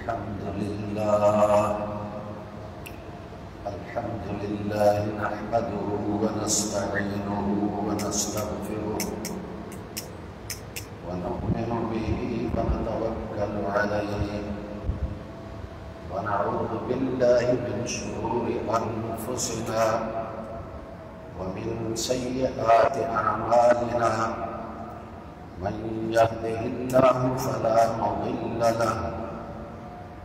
الحمد لله نحمده ونستعينه ونستغفره ونؤمن به ونتوكل عليه ونعوذ بالله من شرور أنفسنا ومن سيئات أعمالنا من يهده الله فلا مضل له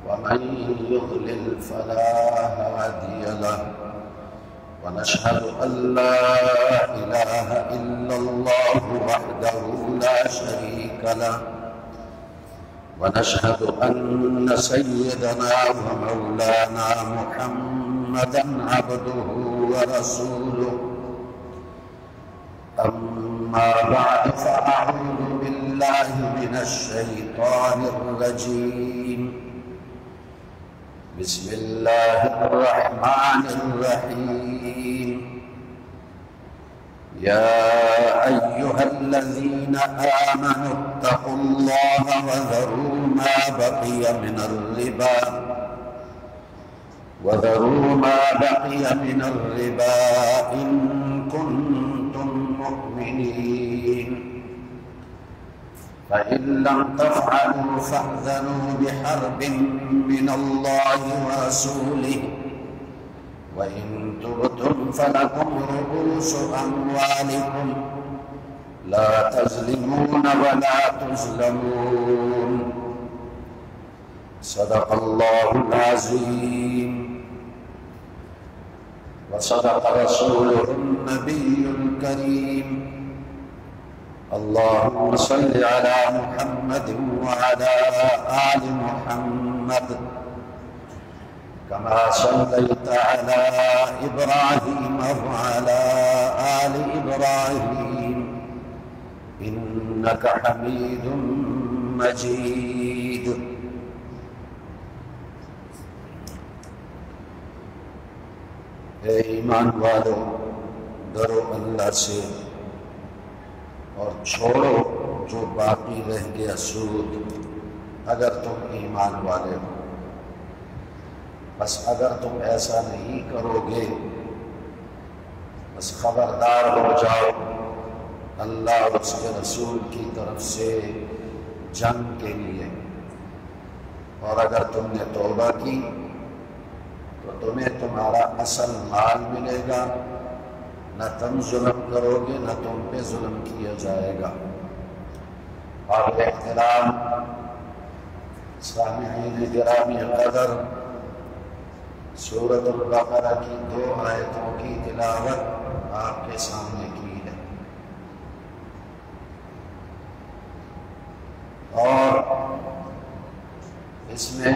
ومن يضلل فلا هادي له ونشهد أن لا إله إلا الله وحده لا شريك له ونشهد أن سيدنا ومولانا محمدا عبده ورسوله أما بعد فأعوذ بالله من الشيطان الرجيم بسم الله الرحمن الرحيم يا أيها الذين آمنوا اتقوا الله وذروا ما بقي من الربا إن كنتم مؤمنين فإن لم تفعلوا فاذنوا بحرب من الله ورسوله وإن تبتم فلكم رؤوس أموالكم لا تظلمون ولا تظلمون صدق الله العظيم وصدق رسوله النبي الكريم اللهم صل على محمد وعلى آل محمد كما صليت على إبراهيم وعلى آل إبراهيم إنك حميد مجيد اے ایمان والو ڈرو اللہ سے اور چھوڑو جو باقی رہ گیا سود اگر تم ایمان والے ہو بس اگر تم ایسا نہیں کرو گے بس خبردار ہو جاؤ اللہ اور اس کے رسول کی طرف سے جنگ کے لیے اور اگر تم نے توبہ کی تو تمہیں تمہارا اصل مال ملے گا نہ تم ظلم کرو گے نہ تم پہ ظلم کیا جائے گا اور احترام سامعین گرامی قدر سورۃ البقرہ کی 2 آیتوں کی تلاوت آپ کے سامنے کی ہے اور اس میں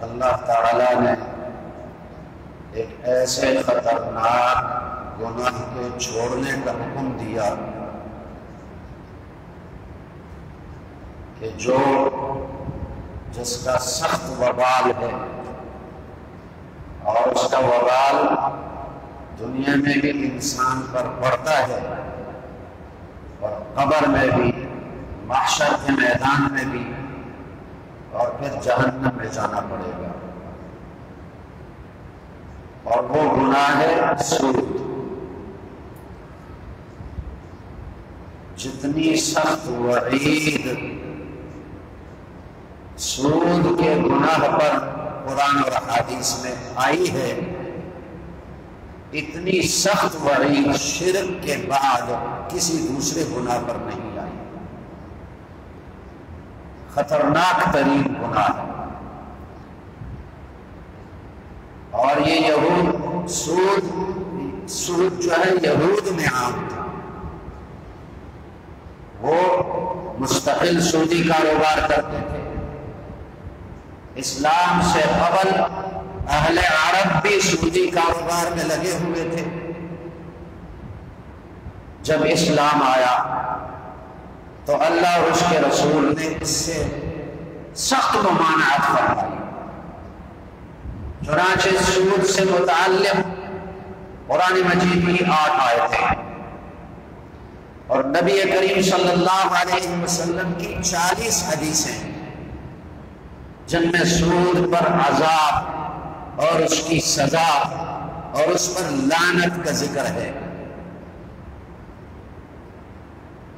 اللہ تعالی نے ایک ایسے خطرناک گناہ کے چھوڑنے کا حکم دیا کہ جس کا سخت وبال ہے اور اس کا وبال دنیا میں بھی انسان پر پڑتا ہے اور قبر میں بھی محشر کے میدان میں بھی اور پھر جہنم میں جانا پڑے گا اور وہ گناہ ہے سود جتنی سخت وعید سود کے گناہ پر قرآن اور حدیث میں آئی ہے اتنی سخت وعید شرک کے بعد کسی دوسرے گناہ پر نہیں آئی خطرناک ترین گناہ ہے اور یہ سود جو ہے یہود میں عام تھا وہ مستقل سودی کاروبار کرتے تھے اسلام سے قبل اہل عرب بھی سودی کاروبار میں لگے ہوئے تھے جب اسلام آیا تو اللہ اور اس کے رسول نے اس سے سخت ممانعت فرمائی چنانچہ سود سے متعلق قرآن مجید کی 8 آیتیں اور نبی کریم صلی اللہ علیہ وسلم کی 40 حدیثیں جن میں سود پر عذاب اور اس کی سزا اور اس پر لعنت کا ذکر ہے۔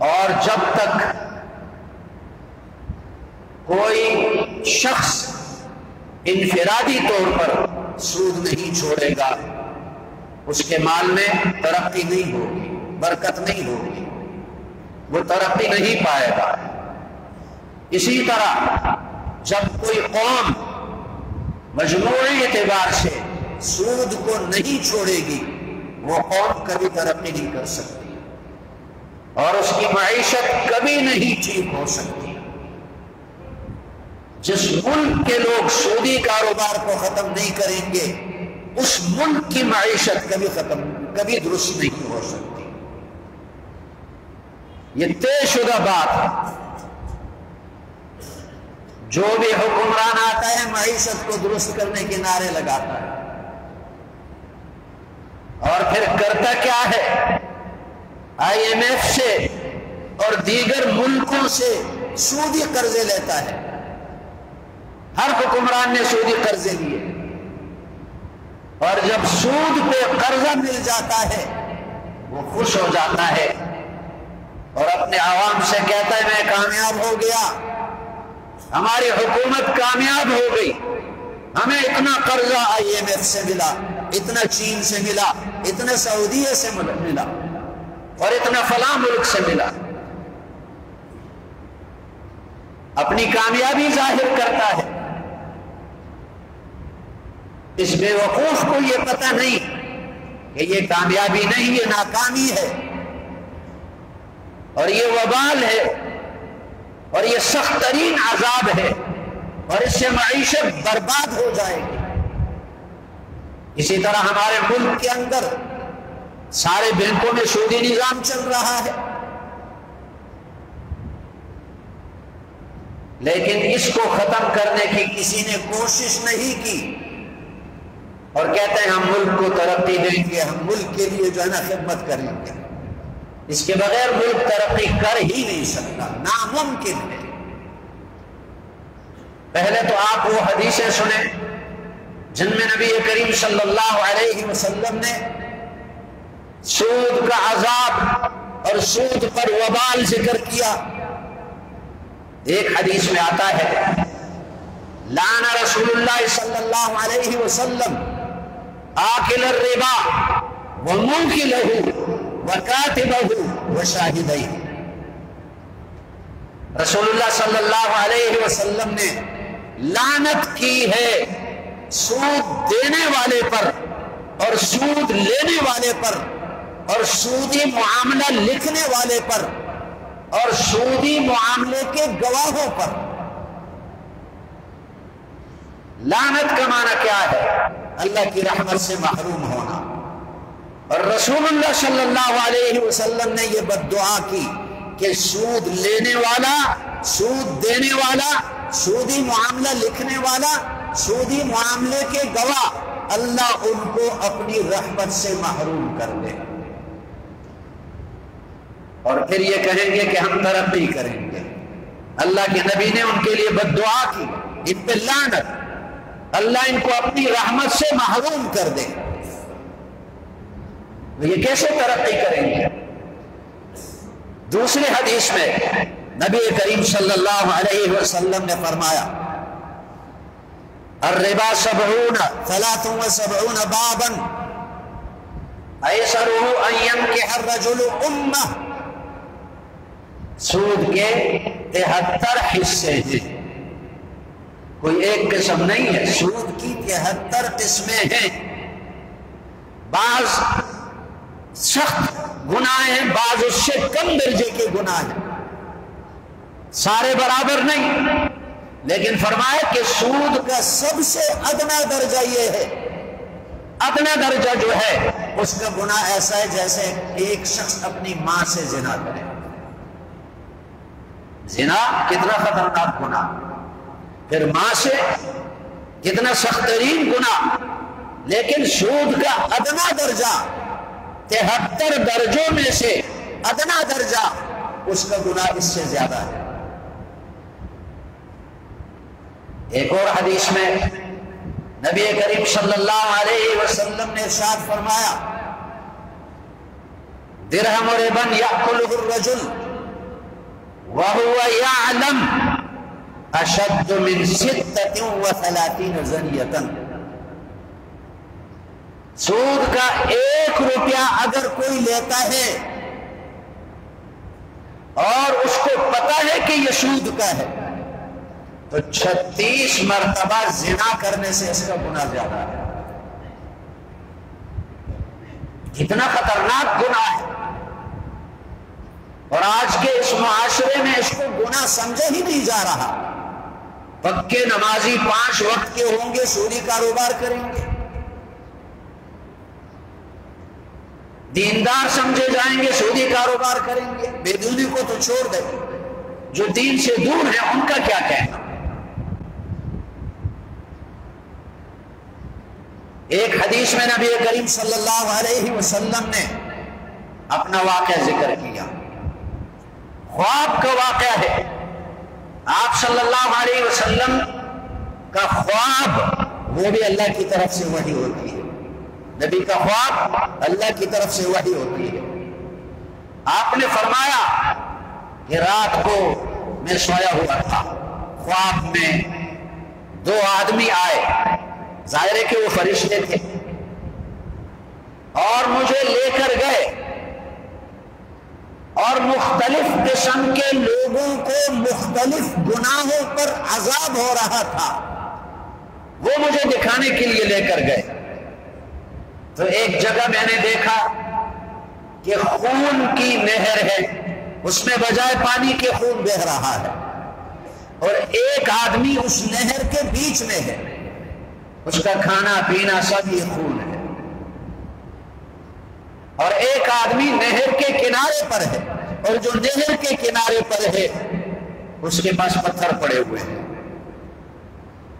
اور جب تک کوئی شخص انفرادی طور پر سود نہیں چھوڑے گا، اس کے مال میں ترقی نہیں ہوگی، برکت نہیں ہوگی، وہ ترقی نہیں پائے گا۔ اسی طرح جب کوئی قوم مجموعی اعتبار سے سود کو نہیں چھوڑے گی، وہ قوم کبھی ترقی نہیں کر سکتی اور اس کی معیشت کبھی نہیں ٹھیک ہو سکتی۔ جس ملک کے لوگ سودی کاروبار کو ختم نہیں کریں گے، اس ملک کی معیشت کبھی درست نہیں ہو سکتی۔ یہ طے شدہ بات ہے۔ جو بھی حکمران آتا ہے معیشت کو درست کرنے کے نعرے لگاتا ہے، اور پھر کرتا کیا ہے؟ IMF سے اور دیگر ملکوں سے سودی قرضے لیتا ہے۔ ہر حکمران نے سودی قرضے لیے، اور جب سود پہ قرضہ مل جاتا ہے وہ خوش ہو جاتا ہے اور اپنے عوام سے کہتا ہے میں کامیاب ہو گیا، ہماری حکومت کامیاب ہو گئی، ہمیں اتنا قرضہ IMF سے ملا، اتنا چین سے ملا، اتنا سعودیہ سے ملا، اور اتنا فلاں ملک سے ملا۔ اپنی کامیابی ظاہر کرتا ہے۔ اس بے وقوف کو یہ پتہ نہیں کہ یہ کامیابی نہیں، یہ ناکامی ہے، اور یہ وبال ہے، اور یہ سخت ترین عذاب ہے، اور اس سے معیشت برباد ہو جائے گی۔ اسی طرح ہمارے ملک کے اندر سارے بینکوں میں سودی نظام چل رہا ہے، لیکن اس کو ختم کرنے کی کسی نے کوشش نہیں کی، اور کہتے ہیں ہم ملک کو ترقی دیں گے، ہم ملک کے لیے جو ہے نا خدمت کریں گے۔ اس کے بغیر ملک ترقی کر ہی نہیں سکتا، ناممکن ہے۔ پہلے تو آپ وہ حدیثیں سنیں جن میں نبی کریم صلی اللہ علیہ وسلم نے سود کا عذاب اور سود پر وبال ذکر کیا۔ ایک حدیث میں آتا ہے لعن رسول اللہ صلی اللہ علیہ وسلم آکل الربا وموکلہ وکاتبہ وشاہدیہ۔ رسول اللہ صلی اللہ علیہ وسلم نے لعنت کی ہے سود دینے والے پر اور سود لینے والے پر اور سودی معاملہ لکھنے والے پر اور سودی معاملے کے گواہوں پر۔ لعنت کا معنی کیا ہے؟ اللہ کی رحمت سے محروم ہونا۔ اور رسول اللہ صلی اللہ علیہ وسلم نے یہ بد دعا کی کہ سود لینے والا، سود دینے والا، سودی معاملہ لکھنے والا، سودی معاملے کے گواہ، اللہ ان کو اپنی رحمت سے محروم کر دے، اور پھر یہ کہیں گے کہ ہم ترقی کریں گے۔ اللہ کے نبی نے ان کے لیے بد دعا کی، ان پہ لعنت، اللہ ان کو اپنی رحمت سے محروم کر دے۔ یہ کیسے ترقی کریں گے؟ دوسری حدیث میں نبی کریم صلی اللہ علیہ وسلم نے فرمایا الربا 73 بابا ایسرہ ان ینکح الرجل امہ۔ سود کے 73 حصے ہیں، کوئی ایک قسم نہیں ہے، سود کی 73 قسمیں ہیں۔ بعض سخت گناہ ہیں، بعض اس سے کم درجے کے گناہ ہیں، سارے برابر نہیں، لیکن فرمایا کہ سود کا سب سے ادنا درجہ یہ ہے، ادنا درجہ جو ہے اس کا گناہ ایسا ہے جیسے ایک شخص اپنی ماں سے زنا کرے۔ زنا کتنا خطرناک گناہ، پھر ماں سے کتنا سخت ترین گناہ، لیکن سود کا ادنا درجہ 73 درجوں میں سے ادنا درجہ اس کا گناہ اس سے زیادہ ہے۔ ایک اور حدیث میں نبی کریم صلی اللہ علیہ وسلم نے ارشاد فرمایا درہم ربن یأکلہ الرجل وہو یعلم اشد من 36 زنیۃ، سود کا 1 روپیہ اگر کوئی لیتا ہے اور اس کو پتا ہے کہ یہ سود کا ہے تو 36 مرتبہ زنا کرنے سے اس کا گناہ زیادہ ہے۔ کتنا خطرناک گناہ ہے، اور آج کے اس معاشرے میں اس کو گناہ سمجھا ہی نہیں جا رہا۔ پکے نمازی 5 وقت کے ہوں گے، سودی کاروبار کریں گے، دیندار سمجھے جائیں گے، سودی کاروبار کریں گے، بے دینی کو تو چھوڑ دیں، جو دین سے دور ہے ان کا کیا کہنا۔ ایک حدیث میں نبی کریم صلی اللہ علیہ وسلم نے اپنا واقعہ ذکر کیا، خواب کا واقعہ ہے۔ آپ صلی اللہ علیہ وسلم کا خواب وہ بھی اللہ کی طرف سے وحی ہوتی ہے، نبی کا خواب اللہ کی طرف سے وحی ہوتی ہے۔ آپ نے فرمایا کہ رات کو میں سویا ہوا تھا، خواب میں 2 آدمی آئے، ظاہر ہے کہ وہ فرشتے تھے، اور مجھے لے کر گئے اور مختلف قسم کے لوگوں کو مختلف گناہوں پر عذاب ہو رہا تھا، وہ مجھے دکھانے کے لیے لے کر گئے۔ تو ایک جگہ میں نے دیکھا کہ خون کی نہر ہے، اس میں بجائے پانی کے خون بہہ رہا ہے، اور ایک آدمی اس نہر کے بیچ میں ہے، اس کا کھانا پینا سب یہ خون ہے، اور ایک آدمی نہر کے کنارے پر ہے، اور جو نہر کے کنارے پر ہے اس کے پاس پتھر پڑے ہوئے ہیں،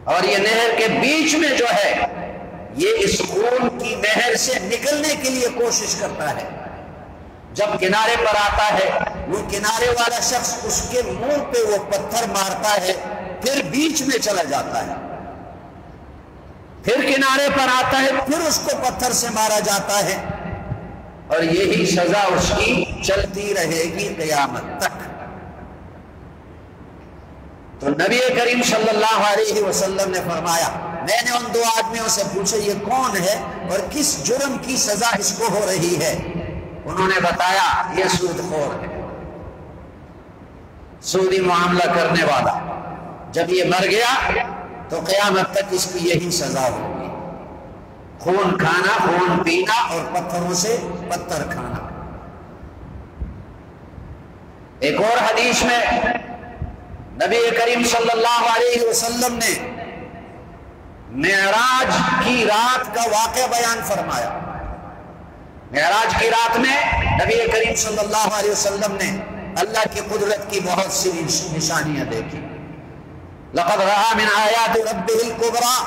اور یہ نہر کے بیچ میں جو ہے یہ اس خون کی نہر سے نکلنے کے لیے کوشش کرتا ہے۔ جب کنارے پر آتا ہے وہ کنارے والا شخص اس کے منہ پہ وہ پتھر مارتا ہے، پھر بیچ میں چلا جاتا ہے، پھر کنارے پر آتا ہے، پھر اس کو پتھر سے مارا جاتا ہے، اور یہی سزا اس کی چلتی رہے گی قیامت تک۔ تو نبی کریم صلی اللہ علیہ وسلم نے فرمایا، میں نے ان 2 آدمیوں سے پوچھا یہ کون ہے اور کس جرم کی سزا اس کو ہو رہی ہے؟ انہوں نے بتایا یہ سود خور ہے، سودی معاملہ کرنے والا، جب یہ مر گیا تو قیامت تک اس کی یہی سزا ہوگی، خون کھانا، خون پینا، اور پتھروں سے پتھر کھانا۔ ایک اور حدیث میں نبی کریم صلی اللہ علیہ وسلم نے معراج کی رات کا واقعہ بیان فرمایا۔ معراج کی رات میں نبی کریم صلی اللہ علیہ وسلم نے اللہ کی قدرت کی بہت سی نشانیاں دیکھی۔ لقد رأى من آیات ربہ الکبریٰ،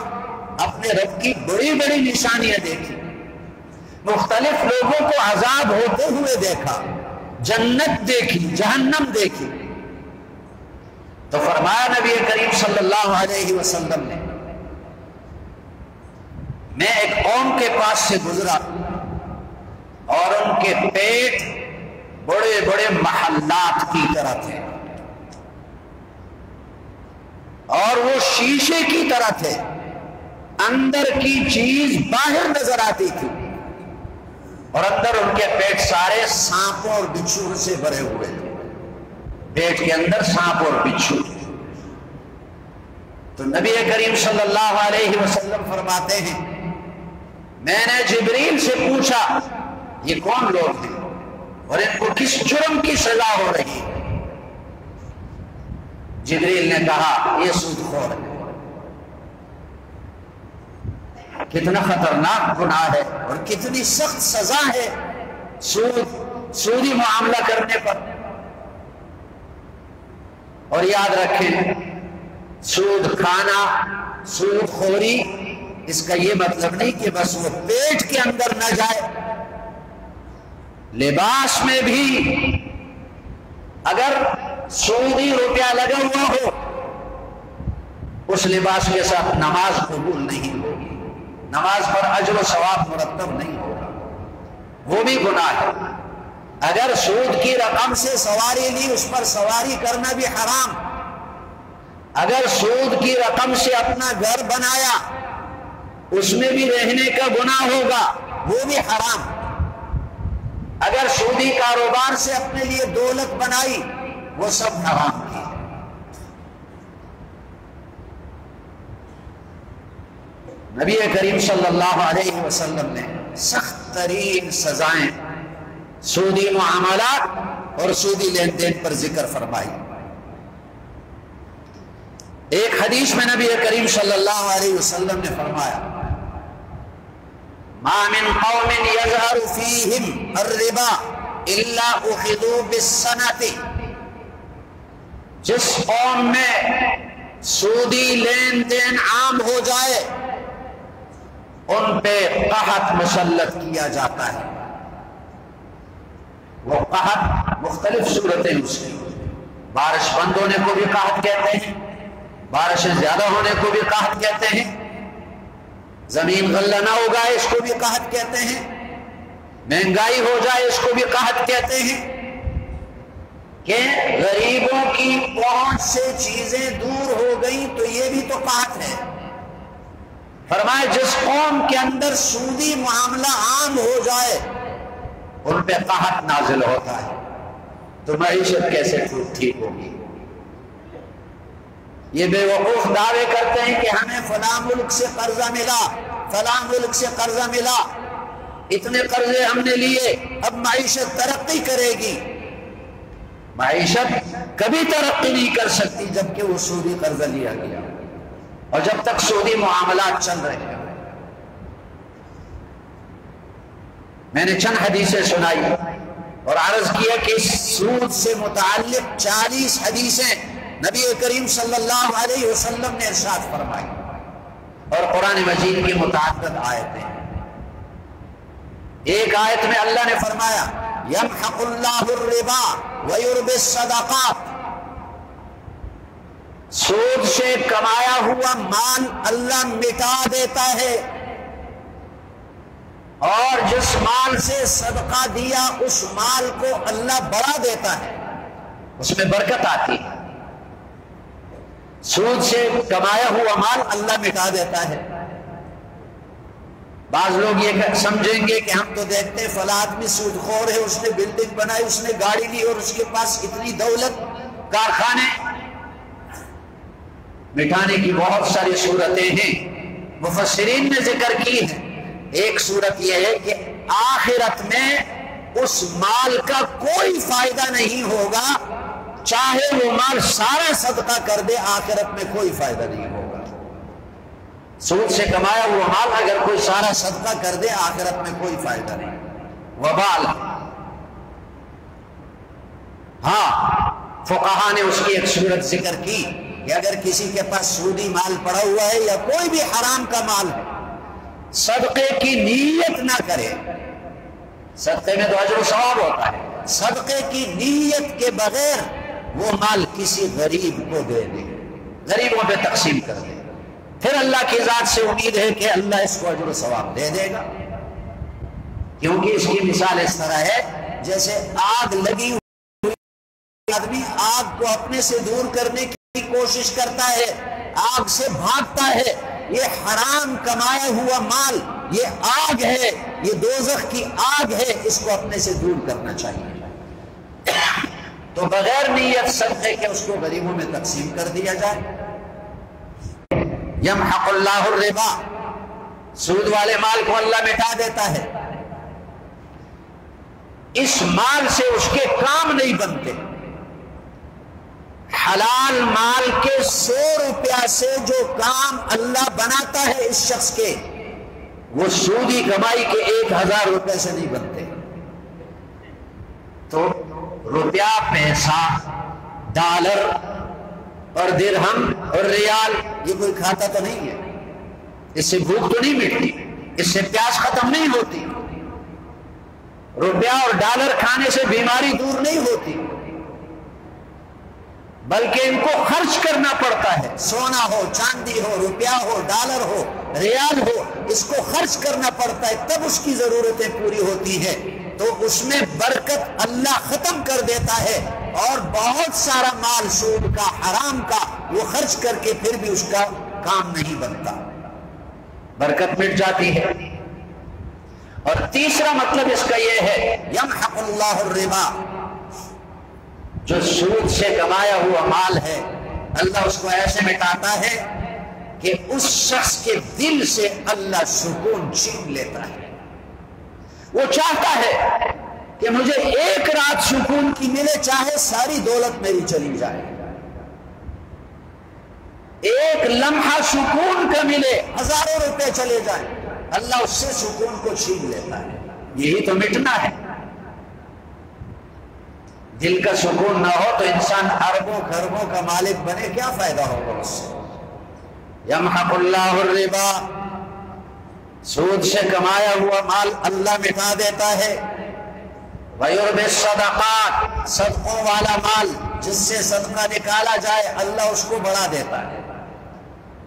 اپنے رب کی بڑی بڑی نشانیاں دیکھی، مختلف لوگوں کو عذاب ہوتے ہوئے دیکھا، جنت دیکھی، جہنم دیکھی۔ تو فرمایا نبی کریم صلی اللہ علیہ وسلم نے، میں ایک قوم کے پاس سے گزرا اور ان کے پیٹ بڑے بڑے محلات کی طرح تھے، اور وہ شیشے کی طرح تھے، اندر کی چیز باہر نظر آتی تھی، اور اندر ان کے پیٹ سارے سانپوں اور بچھو سے بھرے ہوئے تھے، پیٹ کے اندر سانپ اور بچھو۔ تو نبی کریم صلی اللہ علیہ وسلم فرماتے ہیں، میں نے جبریل سے پوچھا یہ کون لوگ ہیں اور ان کو کس جرم کی سزا ہو رہی ہے؟ جبریل نے کہا یہ سود خور ہے۔ کتنا خطرناک گناہ ہے اور کتنی سخت سزا ہے سودی معاملہ کرنے پر۔ اور یاد رکھیں، سود کھانا، سود خوری، اس کا یہ مطلب نہیں کہ بس وہ پیٹ کے اندر نہ جائے، لباس میں بھی اگر سودی روپیہ لگا ہوا ہو اس لباس کے ساتھ نماز قبول نہیں ہوگی، نماز پر اجر و ثواب مرتب نہیں ہوگا، وہ بھی گناہ ہے۔ اگر سود کی رقم سے سواری لی، اس پر سواری کرنا بھی حرام۔ اگر سود کی رقم سے اپنا گھر بنایا، اس میں بھی رہنے کا گناہ ہوگا، وہ بھی حرام۔ اگر سودی کاروبار سے اپنے لیے دولت بنائی، وہ سب حرام کی ہے۔ نبی کریم صلی اللہ علیہ وسلم نے سخت ترین سزائیں سودی معاملات اور سودی لین دین پر ذکر فرمائی۔ ایک حدیث میں نبی کریم صلی اللہ علیہ وسلم نے فرمایا، ما من قوم يظهر فيهم الربا الا اخذوا بالسنة، جس قوم میں سودی لین دین عام ہو جائے ان پہ قحط مسلط کیا جاتا ہے۔ وہ قحط مختلف صورتیں اس کی، بارش بند ہونے کو بھی قحط کہتے ہیں، بارشیں زیادہ ہونے کو بھی قحط کہتے ہیں، زمین غلہ نہ اگائے اس کو بھی قحط کہتے ہیں، مہنگائی ہو جائے اس کو بھی قحط کہتے ہیں، کہ غریبوں کی پہنچ سے چیزیں دور ہو گئیں تو یہ بھی تو قحط ہے۔ فرمائے جس قوم کے اندر سودی معاملہ عام ہو جائے ان پہ قحط نازل ہوتا ہے، تو معیشت کیسے ٹھیک ہوگی؟ یہ بے وقوف دعوے کرتے ہیں کہ ہمیں فلاں ملک سے قرضہ ملا، فلاں ملک سے قرضہ ملا، اتنے قرضے ہم نے لیے، اب معیشت ترقی کرے گی۔ معیشت کبھی ترقی نہیں کر سکتی جبکہ وہ سودی قرضہ لیا گیا اور جب تک سودی معاملات چل رہے ہیں۔ میں نے چند حدیثیں سنائی اور عرض کیا کہ اس سود سے متعلق 40 حدیثیں نبی کریم صلی اللہ علیہ وسلم نے ارشاد فرمائی، اور قرآن مجید کی متعدد آیتیں۔ ایک آیت میں اللہ نے فرمایا یمحق اللہ الربا ویربی الصدقات، سود سے کمایا ہوا مال اللہ مٹا دیتا ہے، اور جس مال سے صدقہ دیا اس مال کو اللہ بڑھا دیتا ہے، اس میں برکت آتی ہے۔ سود سے کمایا ہوا مال اللہ مٹا دیتا ہے۔ بعض لوگ یہ سمجھیں گے کہ ہم تو دیکھتے ہیں فلاں آدمی سود خور ہے، اس نے بلڈنگ بنائی، اس نے گاڑی لی اور اس کے پاس اتنی دولت، کارخانے۔ مٹانے کی بہت ساری صورتیں ہیں، مفسرین نے ذکر کی ہے۔ ایک صورت یہ ہے کہ آخرت میں اس مال کا کوئی فائدہ نہیں ہوگا، چاہے وہ مال سارا صدقہ کر دے، آخرت میں کوئی فائدہ نہیں ہوگا۔ سود سے کمایا ہوا مال اگر کوئی سارا صدقہ کر دے، آخرت میں کوئی فائدہ نہیں۔ وبال، ہاں فقہا نے اس کی ایک صورت ذکر کی کہ اگر کسی کے پاس سودی مال پڑا ہوا ہے یا کوئی بھی حرام کا مال ہے، صدقے کی نیت نہ کرے، صدقے میں تو اجر و ثواب ہوتا ہے، صدقے کی نیت کے بغیر وہ مال کسی غریب کو دے دے، غریبوں پہ تقسیم کر دے، پھر اللہ کی ذات سے امید ہے کہ اللہ اس کو اجر و ثواب دے دے گا، کیونکہ اس کی مثال اس طرح ہے جیسے آگ لگی ہوئی، آدمی آگ کو اپنے سے دور کرنے کی کوشش کرتا ہے، آگ سے بھاگتا ہے۔ یہ حرام کمایا ہوا مال، یہ آگ ہے، یہ دوزخ کی آگ ہے، اس کو اپنے سے دور کرنا چاہیے۔ تو بغیر نیت صدقے کے اس کو غریبوں میں تقسیم کر دیا جائے۔ یمحق اللہ الربا، سود والے مال کو اللہ مٹا دیتا ہے، اس مال سے اس کے کام نہیں بنتے۔ حلال مال کے 100 روپیہ سے جو کام اللہ بناتا ہے اس شخص کے، وہ سودی کمائی کے 1000 روپے سے نہیں بنتے۔ تو روپیہ، پیسہ، ڈالر اور درہم اور ریال یہ کوئی کھاتا تو نہیں ہے، اس سے بھوک تو نہیں مٹتی، اس سے پیاس ختم نہیں ہوتی، روپیہ اور ڈالر کھانے سے بیماری دور نہیں ہوتی، بلکہ ان کو خرچ کرنا پڑتا ہے. سونا ہو، چاندی ہو، روپیہ ہو، ڈالر ہو، ریال ہو، اس کو خرچ کرنا پڑتا ہے، تب اس کی ضرورتیں پوری ہوتی ہیں. تو اس میں برکت اللہ ختم کر دیتا ہے، اور بہت سارا مال سود کا، حرام کا، وہ خرچ کر کے پھر بھی اس کا کام نہیں بنتا، برکت مٹ جاتی ہے. اور تیسرا مطلب اس کا یہ ہے یمحق اللہ الربا، جو سود سے کمایا ہوا مال ہے اللہ اس کو ایسے مٹاتا ہے کہ اس شخص کے دل سے اللہ سکون چھین لیتا ہے. وہ چاہتا ہے کہ مجھے ایک رات سکون کی ملے، چاہے ساری دولت میری چلی جائے، ایک لمحہ سکون کا ملے، ہزاروں روپے چلے جائیں، اللہ اس سے سکون کو چھین لیتا ہے. یہی تو مٹنا ہے. دل کا سکون نہ ہو تو انسان اربوں خربوں کا مالک بنے، کیا فائدہ ہوگا اس سے. یمحق اللہ الربا، سود سے کمایا ہوا مال اللہ مٹا دیتا ہے. وَيُرْبِي الصَّدَقَاتِ، صدقوں والا مال جس سے صدقہ نکالا جائے اللہ اس کو بڑھا دیتا ہے.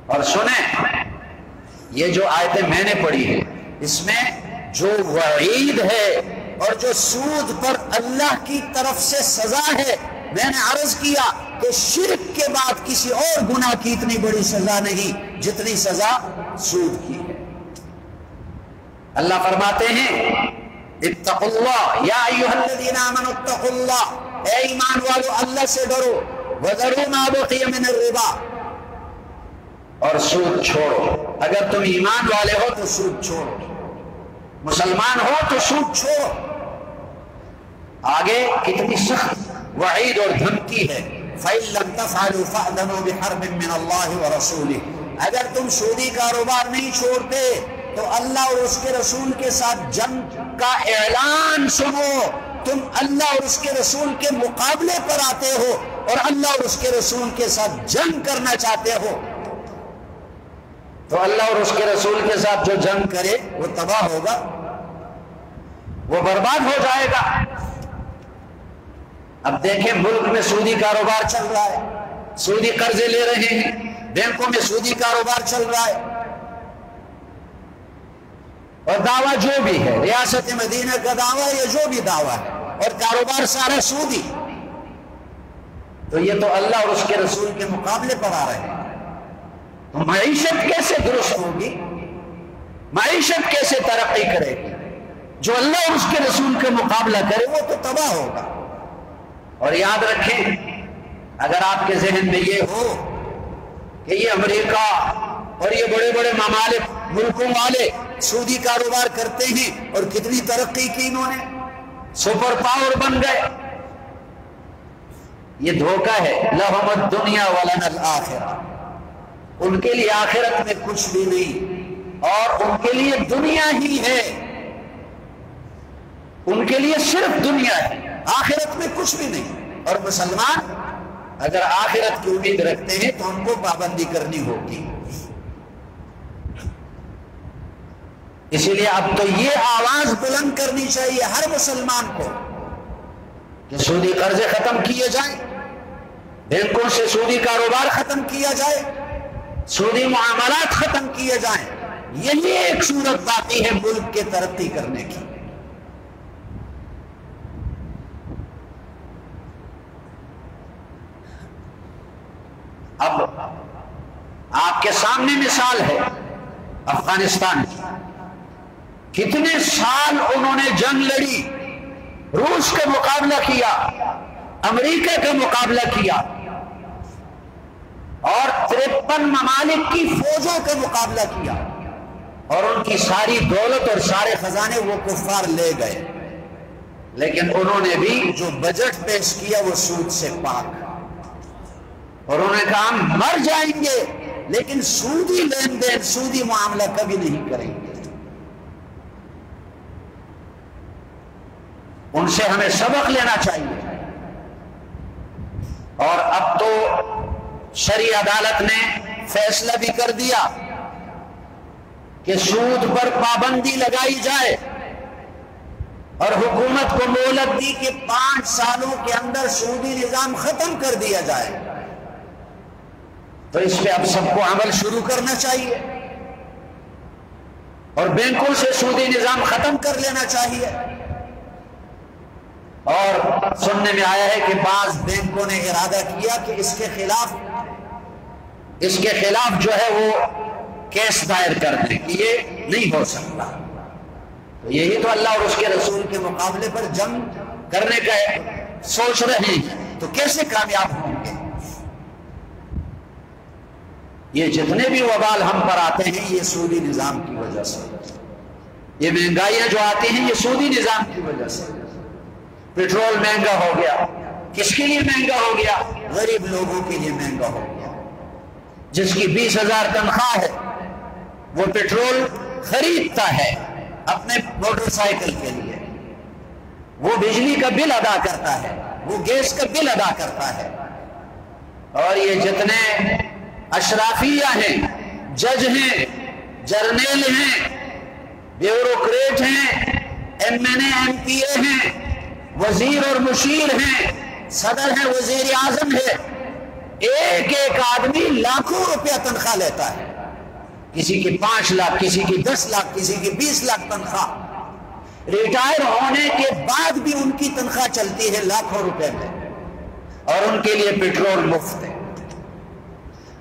اور سنیں، یہ جو آیتیں میں نے پڑھی ہے اس میں جو وعید ہے اور جو سود پر اللہ کی طرف سے سزا ہے، میں نے عرض کیا کہ شرک کے بعد کسی اور گناہ کی اتنی بڑی سزا نہیں جتنی سزا سود کی ہے. اللہ فرماتے ہیں اتقوا اللہ یا ایھا الذین آمنوا اتقوا اللہ، اے ایمان والو اللہ سے ڈرو، وذروا ما بقی من الربا، اور سود چھوڑو. اگر تم ایمان والے ہو تو سود چھوڑو، مسلمان ہو تو سود چھوڑو. آگے کتنی سخت وعید اور دھمکی ہے، فَإِن لَّمْ تَفْعَلُوا فَأْذَنُوا بِحَرْبٍ مِّنَ اللَّهِ وَرَسُولِهِ، اگر تم سودی کاروبار نہیں چھوڑتے تو اللہ اور اس کے رسول کے ساتھ جنگ کا اعلان سنو. تم اللہ اور اس کے رسول کے مقابلے پر آتے ہو اور اللہ اور اس کے رسول کے ساتھ جنگ کرنا چاہتے ہو، تو اللہ اور اس کے رسول کے ساتھ جو جنگ کرے وہ تباہ ہوگا، وہ برباد ہو جائے گا. اب دیکھیں ملک میں سودی کاروبار چل رہا ہے، سودی قرضے لے رہے ہیں، بینکوں میں سودی کاروبار چل رہا ہے، اور دعویٰ جو بھی ہے ریاست مدینہ کا دعویٰ یا جو بھی دعویٰ ہے، اور کاروبار سارا سودی، تو یہ تو اللہ اور اس کے رسول کے مقابلے پر آ رہے ہیں. تو معیشت کیسے درست ہوگی، معیشت کیسے ترقی کرے گی؟ جو اللہ اور اس کے رسول کے مقابلہ کرے وہ تو تباہ ہوگا. اور یاد رکھیں، اگر آپ کے ذہن میں یہ ہو کہ یہ امریکہ اور یہ بڑے بڑے ممالک ملکوں والے سودی کاروبار کرتے ہیں اور کتنی ترقی کی انہوں نے، سپر پاور بن گئے، یہ دھوکہ ہے. لَهُمُ الدُّنْيَا وَلَنَا الْآخِرَةُ، ان کے لیے آخرت میں کچھ بھی نہیں، اور ان کے لیے دنیا ہی ہے، ان کے لیے صرف دنیا ہے، آخرت میں کچھ بھی نہیں. اور مسلمان اگر آخرت کی امید رکھتے ہیں تو ان کو پابندی کرنی ہوگی. اسی لیے اب تو یہ آواز بلند کرنی چاہیے ہر مسلمان کو کہ سودی قرضے ختم کیے جائیں، بینکوں سے سودی کاروبار ختم کیا جائے، سودی معاملات ختم کیے جائیں. یہی ایک صورت باقی ہے ملک کے ترقی کرنے کی. اب آپ کے سامنے مثال ہے افغانستان کی. کتنے سال انہوں نے جنگ لڑی، روس کا مقابلہ کیا، امریکہ کا مقابلہ کیا، اور 53 ممالک کی فوجوں کا مقابلہ کیا، اور ان کی ساری دولت اور سارے خزانے وہ کفار لے گئے. لیکن انہوں نے بھی جو بجٹ پیش کیا وہ سود سے پاک، اور انہوں نے کہا ہم مر جائیں گے لیکن سودی لین دین، سودی معاملہ کبھی نہیں کریں گے. ان سے ہمیں سبق لینا چاہیے. اور اب تو شرعی عدالت نے فیصلہ بھی کر دیا کہ سود پر پابندی لگائی جائے، اور حکومت کو مہلت دی کہ 5 سالوں کے اندر سودی نظام ختم کر دیا جائے. تو اس پہ اب سب کو عمل شروع کرنا چاہیے اور بینکوں سے سودی نظام ختم کر لینا چاہیے۔ اور سننے میں آیا ہے کہ بعض بینکوں نے ارادہ کیا کہ اس کے خلاف جو ہے وہ کیس دائر کر دیں کہ یہ نہیں ہو سکتا۔ تو یہی تو اللہ اور اس کے رسول کے مقابلے پر جنگ کرنے کا سوچ رہے ہیں، تو کیسے کامیاب ہوں گے؟ یہ جتنے بھی وبال ہم پر آتے ہیں یہ سودی نظام کی وجہ سے، یہ مہنگائیاں جو آتی ہیں یہ سودی نظام کی وجہ سے۔ پیٹرول مہنگا ہو گیا، کس کے لیے مہنگا ہو گیا؟ غریب لوگوں کے لیے مہنگا ہو گیا۔ جس کی 20,000 تنخواہ ہے وہ پیٹرول خریدتا ہے اپنے موٹر سائیکل کے لیے، وہ بجلی کا بل ادا کرتا ہے، وہ گیس کا بل ادا کرتا ہے۔ اور یہ جتنے اشرافیہ ہیں، جج ہیں، جرنیل ہیں، بیوروکریٹ ہیں، MNA MPA ہیں، وزیر اور مشیر ہیں، صدر ہیں، وزیر اعظم ہے، ایک ایک آدمی لاکھوں روپیہ تنخواہ لیتا ہے، کسی کی 5 لاکھ، کسی کی 10 لاکھ، کسی کی 20 لاکھ تنخواہ۔ ریٹائر ہونے کے بعد بھی ان کی تنخواہ چلتی ہے لاکھوں روپے میں، اور ان کے لیے پیٹرول مفت ہے،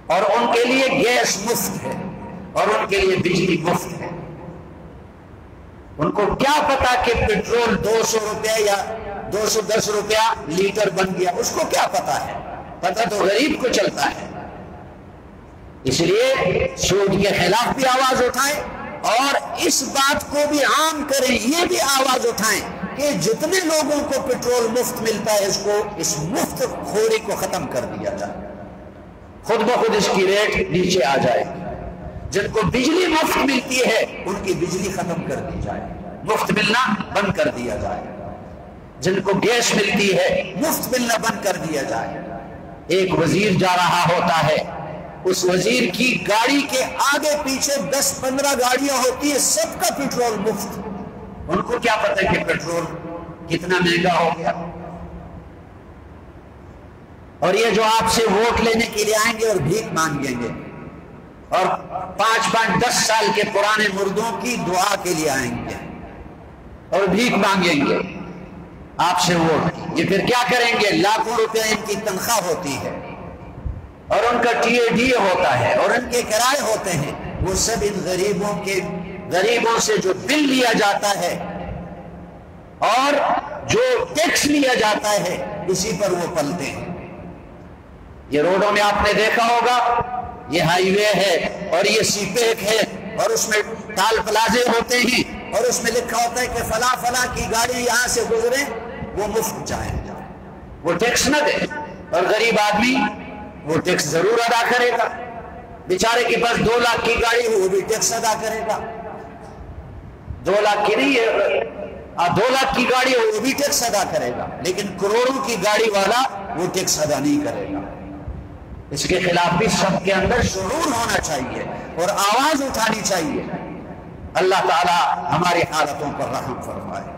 اور ان کے لیے گیس مفت ہے، اور ان کے لیے بجلی مفت ہے۔ ان کو کیا پتا کہ پیٹرول 200 روپیہ یا 210 روپیہ لیٹر بن گیا، اس کو کیا پتا ہے؟ پتا تو غریب کو چلتا ہے۔ اس لیے سود کے خلاف بھی آواز اٹھائیں اور اس بات کو بھی عام کریں، یہ بھی آواز اٹھائیں کہ جتنے لوگوں کو پیٹرول مفت ملتا ہے اس مفت خوری کو ختم کر دیا جائے، خود بخود اس کی ریٹ نیچے آ جائے گی۔ جن کو بجلی مفت ملتی ہے ان کی بجلی ختم کر دی جائے، مفت ملنا بند کر دیا جائے۔ جن کو گیس ملتی ہے مفت ملنا بند کر دیا جائے۔ ایک وزیر جا رہا ہوتا ہے، اس وزیر کی گاڑی کے آگے پیچھے 10-15 گاڑیاں ہوتی ہیں، سب کا پیٹرول مفت۔ ان کو کیا پتہ کہ پیٹرول کتنا مہنگا ہو گیا؟ اور یہ جو آپ سے ووٹ لینے کے لیے آئیں گے اور بھیک مانگیں گے، اور 5-10 سال کے پرانے مردوں کی دعا کے لیے آئیں گے اور بھیک مانگیں گے آپ سے ووٹ، یہ پھر کیا کریں گے؟ لاکھوں روپے ان کی تنخواہ ہوتی ہے، اور ان کا TAD ہوتا ہے، اور ان کے کرائے ہوتے ہیں، وہ سب ان غریبوں سے جو بل لیا جاتا ہے اور جو ٹیکس لیا جاتا ہے، اسی پر وہ پلتے ہیں۔ یہ روڈوں میں آپ نے دیکھا ہوگا، یہ ہائی وے ہے اور یہ سی پیک ہے، اور اس میں ٹال پلازے ہوتے ہیں، اور اس میں لکھا ہوتا ہے کہ فلاں فلاں کی گاڑی یہاں سے گزرے وہ مفت جائے، وہ ٹیکس نہ دے، اور غریب آدمی وہ ٹیکس ضرور ادا کرے گا۔ بیچارے کے پاس 2 لاکھ کی گاڑی ہو وہ بھی ٹیکس ادا کرے گا، 2 لاکھ کی نہیں ہے، 2 لاکھ کی گاڑی ہو وہ بھی ٹیکس ادا کرے گا، لیکن کروڑوں کی گاڑی والا وہ ٹیکس ادا نہیں کرے گا۔ اس کے خلاف بھی سب کے اندر شعور ہونا چاہیے اور آواز اٹھانی چاہیے۔ اللہ تعالی ہماری حالتوں پر رحم فرمائے۔